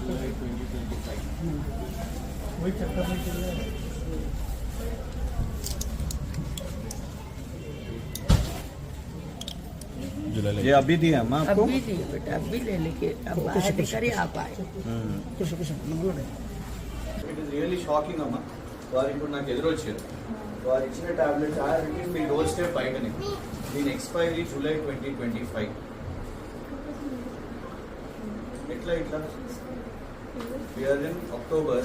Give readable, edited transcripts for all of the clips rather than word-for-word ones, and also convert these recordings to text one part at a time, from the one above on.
July 2025. वही चक्कर में चल रहा है। ये अभी दी है अम्मा आपको? अभी दी बेटा, अभी ले लेके अब बाहर निकल ही आप आए। कुछ कुछ नंबर है। It is really shocking అమ్మా. వారు ఇప్పుడు నాకు ఎదురొచ్చారు. వారు ఇచ్చిన టాబ్లెట్స్ మీ డోర్ స్టెప్ బయటనే. దీని ఎక్స్పైరీ జూలై 2025. ఎట్లా we are in October,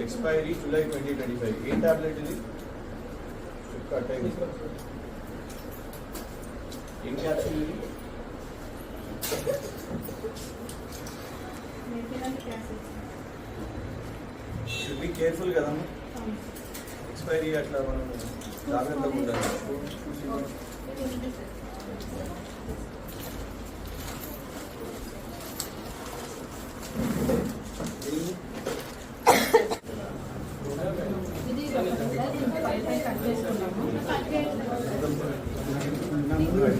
expiry July 2025. ఏం టాబ్లెట్ ఇది? కట్ అయింది. ఏం క్యాప్సూల్ ఇది? షుడ్ బి కేర్ఫుల్ కదమ్మా. ఎక్స్పైరీ అట్లా మనం జాగ్రత్తగా ఉండాలి.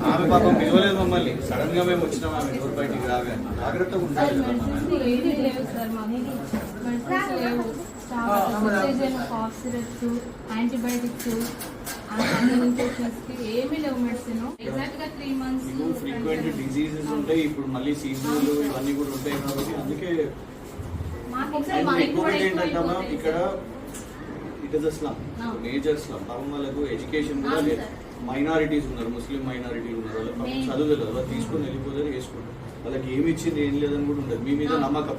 ఆమె పాపం పిలవలేదు మమ్మల్ని, సడన్ గా మేము వచ్చినాం. ఆమె డోర్ బయటికి రాగానే జాగ్రత్తగా ఉండాలి కదా. యాంటీబయాటిక్స్ ఏమీ లేవు మెడిసిన్. ఎగ్జాక్ట్ గా 3 months ఫ్రీక్వెంట్ డిజీజెస్ ఉంటాయి. ఇప్పుడు మళ్ళీ సీజనల్ ఇవన్నీ కూడా ఉంటాయి కాబట్టి అందుకే ఇంకొకటి ఏంటంటే ఇక్కడ it is a slum, major slum. పాపం వాళ్ళకు ఎడ్యుకేషన్ కూడా లేదు. మైనారిటీస్ ఉన్నారు, ముస్లిం మైనారిటీ ఉన్నారు. వాళ్ళకి పాపం చదువు తెలియదు. వాళ్ళు తీసుకొని వెళ్ళిపోతారు, వేసుకుంటారు. వాళ్ళకి ఏమి ఇచ్చింది ఏం లేదని కూడా ఉండదు. మీ మీద నమ్మకం,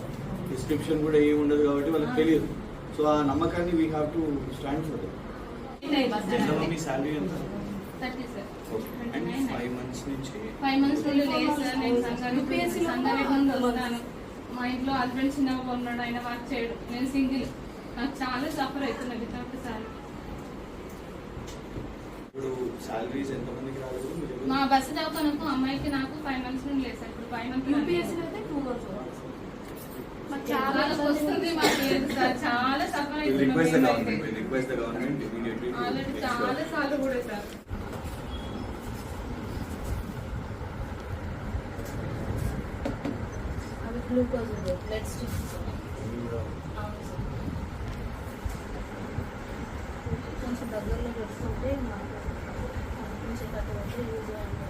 డిస్క్రిప్షన్ కూడా ఏమి ఉండదు కాబట్టి వాళ్ళకి తెలియదు. సో ఆ నమ్మకాన్ని we have to stand for that. Me salary ఎంత? 30 sir. అండ్ 5 months నుంచి 5 months నుండి లేదు సార్. నేను సంగారెడ్డి ఉన్నాను. మా ఇంట్లో హస్బెండ్ చిన్నగా ఉన్నాడు, ఆయన వర్క్ చేయడు, నేను సింగిల్. నాకు చాలా సఫర్ అవుతున్నా వితౌట్ శాలరీ. ఇప్పుడు సాలరీస్ ఎంత మందికి రాలేదు? మా బస్సు చదువుతాను అమ్మాయికి నాకు 5 months నుండి లేదు సార్. ఇప్పుడు 5 months చాలా వస్తుంది. మాకు లేదు సార్, చాలా సఫర్ అవుతున్నాం. ఆల్రెడీ చాలా సార్లు కూడా సార్. గ్లూకోజ్ బ్లడ్ స్టిక్స్ కొంచెం దగ్గరలో పెట్టుకుంటే మాకు కొంచెం తక్కువ యూజ్ అయ్యింది.